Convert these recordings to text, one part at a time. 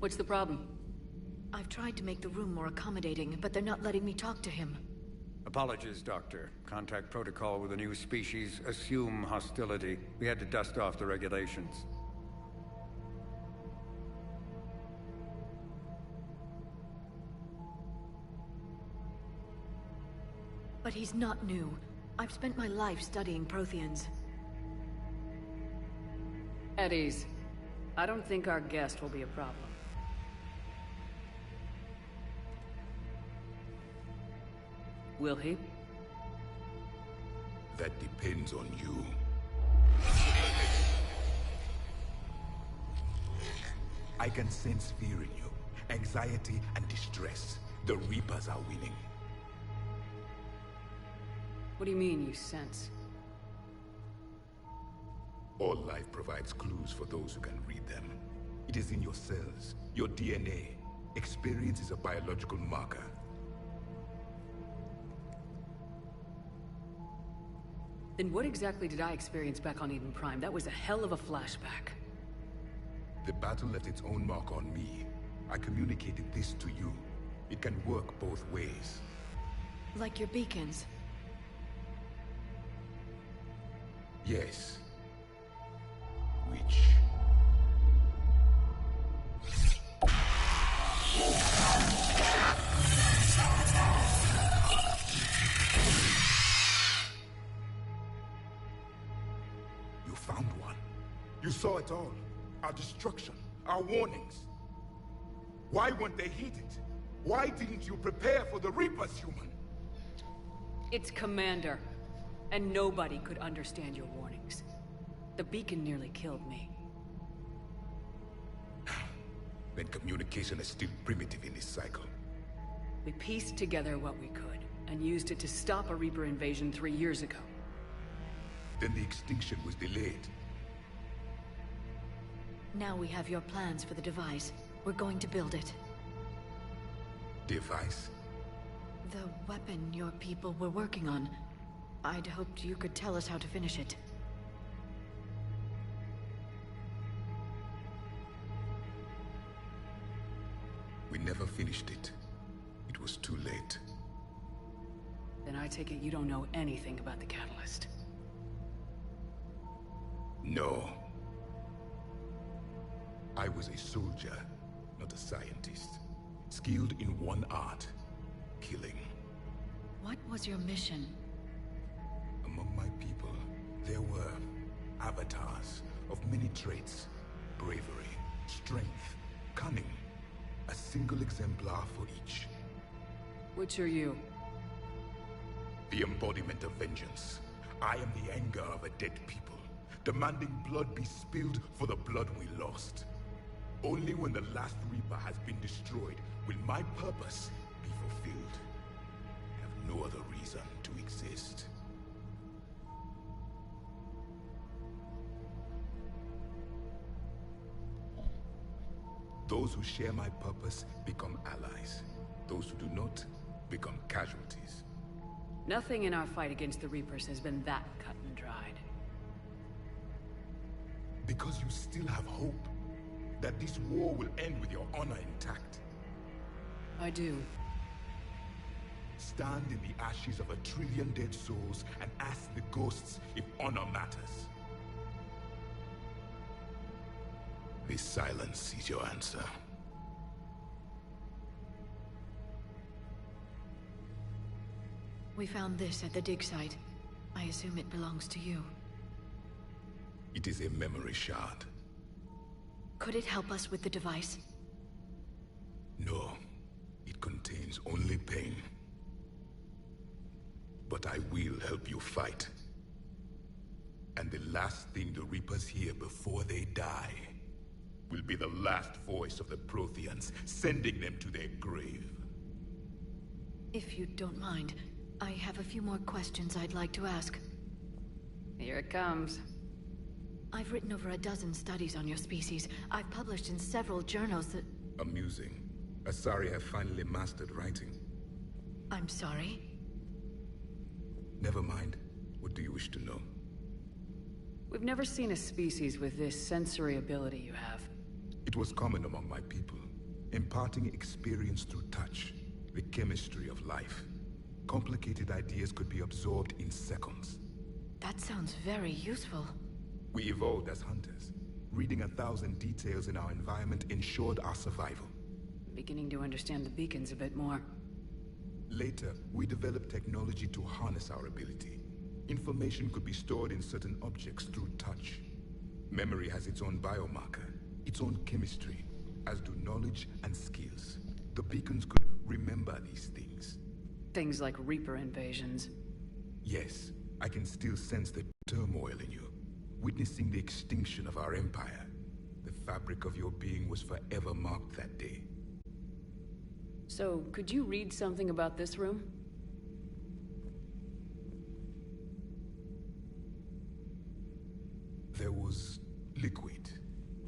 What's the problem? I've tried to make the room more accommodating, but they're not letting me talk to him. Apologies, Doctor. Contact protocol with a new species. Assume hostility. We had to dust off the regulations. But he's not new. I've spent my life studying Protheans. At ease. I don't think our guest will be a problem. Will he? That depends on you. I can sense fear in you, anxiety and distress. The Reapers are winning. What do you mean, you sense? All life provides clues for those who can read them. It is in your cells, your DNA. Experience is a biological marker. Then what exactly did I experience back on Eden Prime? That was a hell of a flashback. The battle left its own mark on me. I communicated this to you. It can work both ways. Like your beacons. Yes. Which... You found one. You saw it all. Our destruction, our warnings. Why weren't they heeded? Why didn't you prepare for the Reapers, human? It's Commander. And nobody could understand your warnings. The beacon nearly killed me. Then communication is still primitive in this cycle. We pieced together what we could, and used it to stop a Reaper invasion 3 years ago. Then the extinction was delayed. Now we have your plans for the device. We're going to build it. Device? The weapon your people were working on. I'd hoped you could tell us how to finish it. We never finished it. It was too late. Then I take it you don't know anything about the catalyst. No. I was a soldier, not a scientist. Skilled in one art, killing. What was your mission? Among my people, there were avatars of many traits. Bravery, strength, cunning. A single exemplar for each. Which are you? The embodiment of vengeance. I am the anger of a dead people, demanding blood be spilled for the blood we lost. Only when the last Reaper has been destroyed will my purpose be fulfilled. I have no other reason to exist. Those who share my purpose become allies. Those who do not become casualties. Nothing in our fight against the Reapers has been that cut and dried. Because you still have hope that this war will end with your honor intact. I do. Stand in the ashes of 1 trillion dead souls and ask the ghosts if honor matters. This silence is your answer. We found this at the dig site. I assume it belongs to you. It is a memory shard. Could it help us with the device? No, it contains only pain. But I will help you fight. And the last thing the Reapers hear before they die will be the last voice of the Protheans, sending them to their grave. If you don't mind, I have a few more questions I'd like to ask. Here it comes. I've written over a dozen studies on your species. I've published in several journals that... Amusing. Asari have finally mastered writing. I'm sorry? Never mind. What do you wish to know? We've never seen a species with this sensory ability you have. It was common among my people. imparting experience through touch, the chemistry of life. Complicated ideas could be absorbed in seconds. That sounds very useful. We evolved as hunters. Reading 1,000 details in our environment ensured our survival. Beginning to understand the beacons a bit more. Later, we developed technology to harness our ability. Information could be stored in certain objects through touch. Memory has its own biomarker, its own chemistry, as do knowledge and skills. The beacons could remember these things. Things like Reaper invasions. Yes, I can still sense the turmoil in you. Witnessing the extinction of our empire. The fabric of your being was forever marked that day. So, could you read something about this room? There was liquid,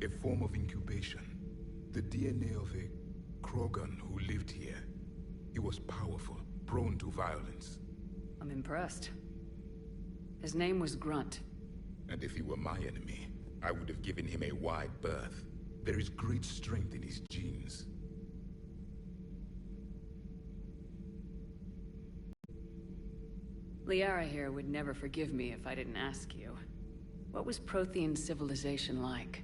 a form of incubation. The DNA of a Krogan who lived here. He was powerful, prone to violence. I'm impressed. His name was Grunt. And if he were my enemy, I would have given him a wide berth. There is great strength in his genes. Liara here would never forgive me if I didn't ask you. What was Prothean civilization like?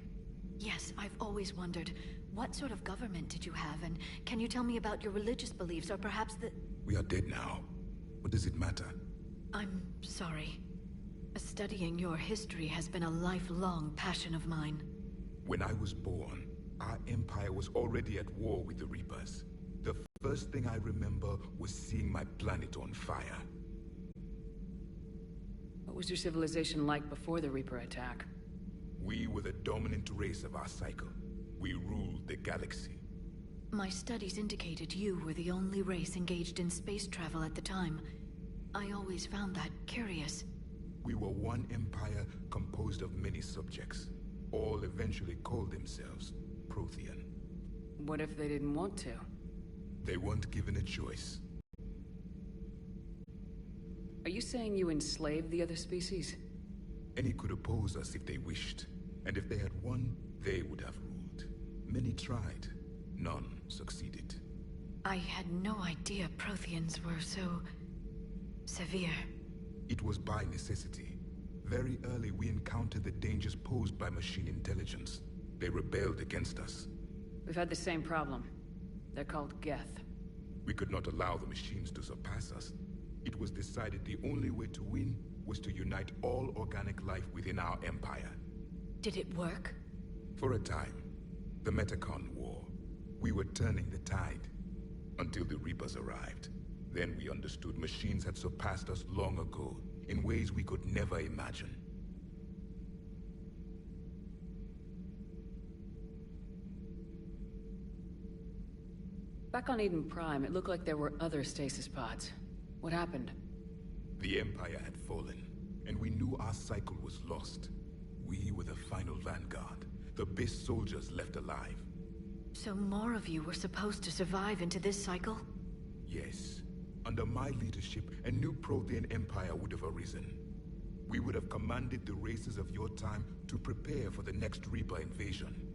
Yes, I've always wondered, what sort of government did you have, and can you tell me about your religious beliefs, or perhaps the... We are dead now. What does it matter? I'm sorry. Studying your history has been a lifelong passion of mine. When I was born, our empire was already at war with the Reapers. The first thing I remember was seeing my planet on fire. What was your civilization like before the Reaper attack? We were the dominant race of our cycle. We ruled the galaxy. My studies indicated you were the only race engaged in space travel at the time. I always found that curious. We were one empire composed of many subjects. All eventually called themselves Prothean. What if they didn't want to? They weren't given a choice. Are you saying you enslaved the other species? Any could oppose us if they wished. And if they had won, they would have ruled. Many tried. None succeeded. I had no idea Protheans were so... severe. It was by necessity. Very early we encountered the dangers posed by machine intelligence. They rebelled against us. We've had the same problem. They're called Geth. We could not allow the machines to surpass us. It was decided the only way to win was to unite all organic life within our empire. Did it work? For a time. The Metacon War. We were turning the tide. Until the Reapers arrived. Then we understood machines had surpassed us long ago, in ways we could never imagine. Back on Eden Prime, it looked like there were other stasis pods. What happened? The Empire had fallen, and we knew our cycle was lost. We were the final vanguard, the best soldiers left alive. So more of you were supposed to survive into this cycle? Yes. Under my leadership, a new Prothean empire would have arisen. We would have commanded the races of your time to prepare for the next Reaper invasion.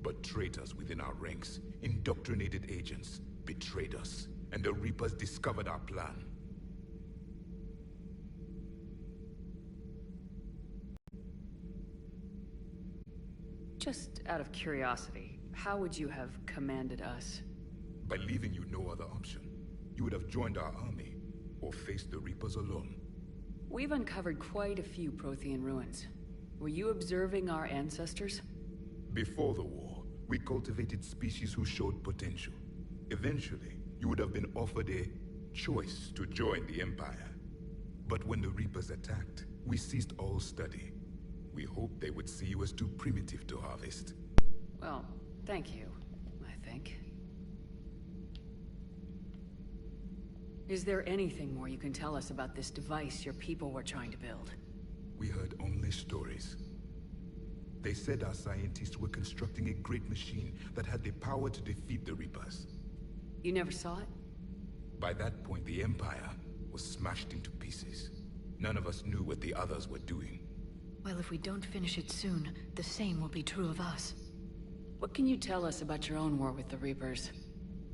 But traitors within our ranks, indoctrinated agents, betrayed us, and the Reapers discovered our plan. Just out of curiosity, how would you have commanded us? By leaving you no other option. You would have joined our army, or faced the Reapers alone. We've uncovered quite a few Prothean ruins. Were you observing our ancestors? Before the war, we cultivated species who showed potential. Eventually, you would have been offered a choice to join the Empire. But when the Reapers attacked, we ceased all study. We hoped they would see you as too primitive to harvest. Well, thank you, I think. Is there anything more you can tell us about this device your people were trying to build? We heard only stories. They said our scientists were constructing a great machine that had the power to defeat the Reapers. You never saw it? By that point, the Empire was smashed into pieces. None of us knew what the others were doing. Well, if we don't finish it soon, the same will be true of us. What can you tell us about your own war with the Reapers?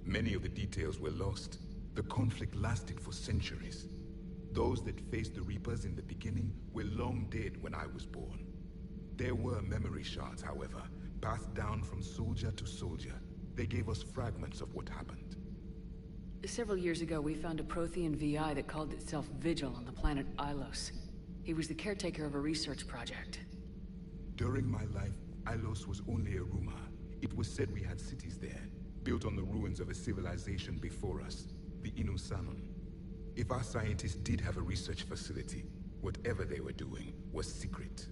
Many of the details were lost. The conflict lasted for centuries. Those that faced the Reapers in the beginning were long dead when I was born. There were memory shards, however, passed down from soldier to soldier. They gave us fragments of what happened. Several years ago, we found a Prothean VI that called itself Vigil on the planet Ilos. He was the caretaker of a research project. During my life, Ilos was only a rumor. It was said we had cities there, built on the ruins of a civilization before us, the Inusanon. If our scientists did have a research facility, whatever they were doing was secret.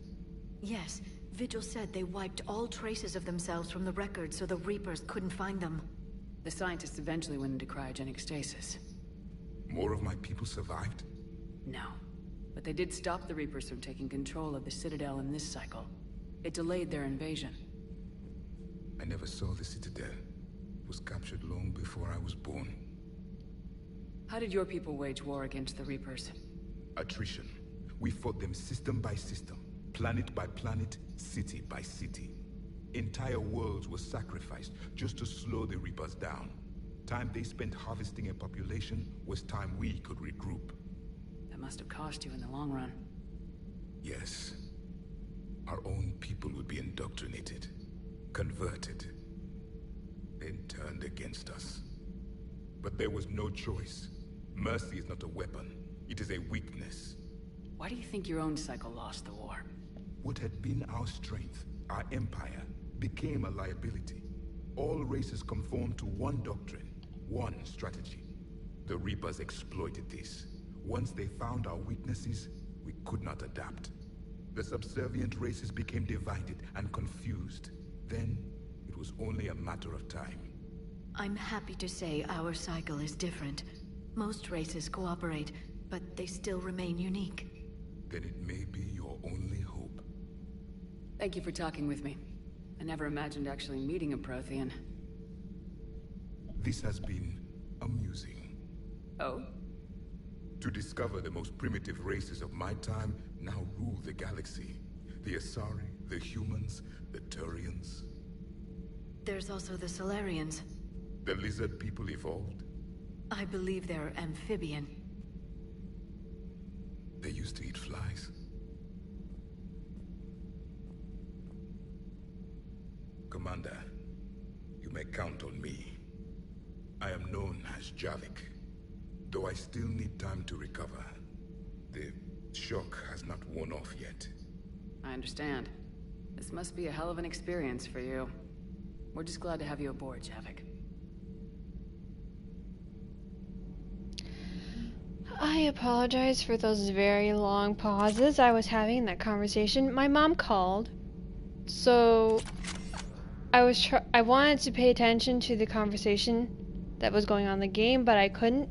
Yes, Vigil said they wiped all traces of themselves from the records so the Reapers couldn't find them. The scientists eventually went into cryogenic stasis. More of my people survived? No. But they did stop the Reapers from taking control of the Citadel in this cycle. It delayed their invasion. I never saw the Citadel. It was captured long before I was born. How did your people wage war against the Reapers? Attrition. We fought them system by system, planet by planet, city by city. Entire worlds were sacrificed just to slow the Reapers down. Time they spent harvesting a population was time we could regroup. That must have cost you in the long run. Yes. Our own people would be indoctrinated, converted, then turned against us. But there was no choice. Mercy is not a weapon. It is a weakness. Why do you think your own cycle lost the war? What had been our strength, our empire, became a liability. All races conformed to one doctrine, one strategy. The Reapers exploited this. Once they found our weaknesses, we could not adapt. The subservient races became divided and confused. Then, it was only a matter of time. I'm happy to say our cycle is different. Most races cooperate, but they still remain unique. Then it may be your only hope. Thank you for talking with me. I never imagined actually meeting a Prothean. This has been amusing. Oh? To discover the most primitive races of my time now rule the galaxy. The Asari, the humans, the Turians. There's also the Solarians. The lizard people evolved. I believe they're amphibian. They used to eat flies. Commander, you may count on me. I am known as Javik, though I still need time to recover. The shock has not worn off yet. I understand. This must be a hell of an experience for you. We're just glad to have you aboard, Javik. I apologize for those very long pauses I was having in that conversation. My mom called, so I wanted to pay attention to the conversation that was going on in the game, but I couldn't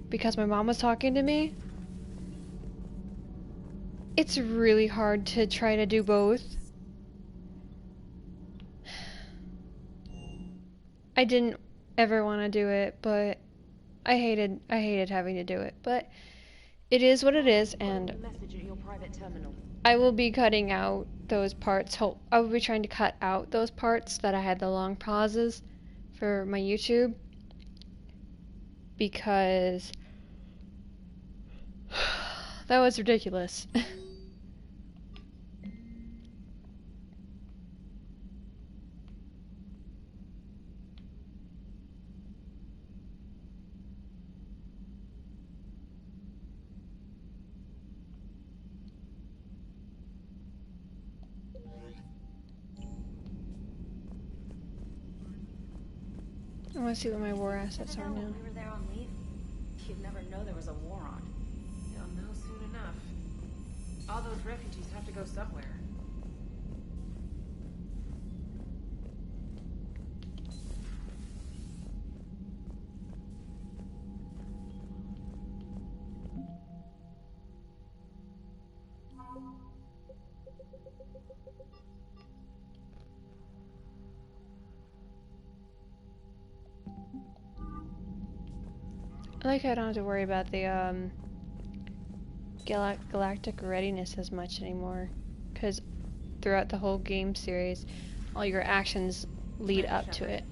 because my mom was talking to me. It's really hard to try to do both. I didn't ever want to do it, but I hated having to do it, but it is what it is, and I will be cutting out those parts. I will be trying to cut out those parts that I had the long pauses for my YouTube, because that was ridiculous. I want to see what my war assets are now. We were there on leave. You'd never know there was a war on. You'll know soon enough. All those refugees have to go somewhere. I like how I don't have to worry about the galactic readiness as much anymore, because throughout the whole game series all your actions lead up to it.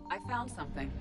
I found something.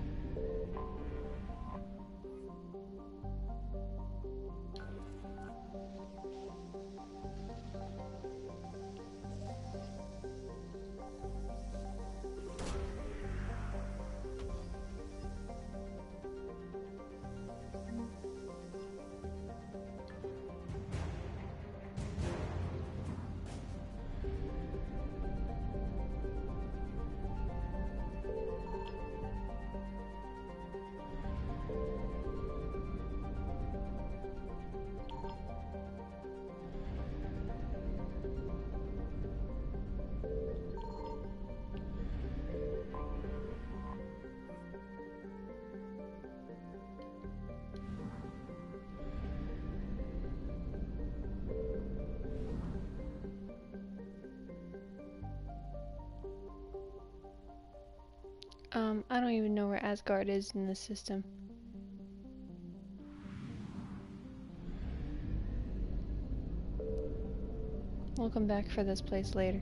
I don't even know where Asgard is in the system. We'll come back for this place later.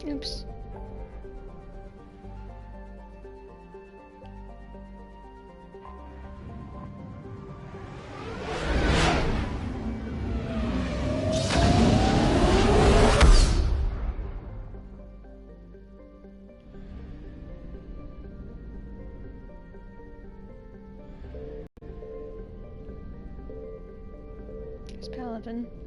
Oops. There's Paladin.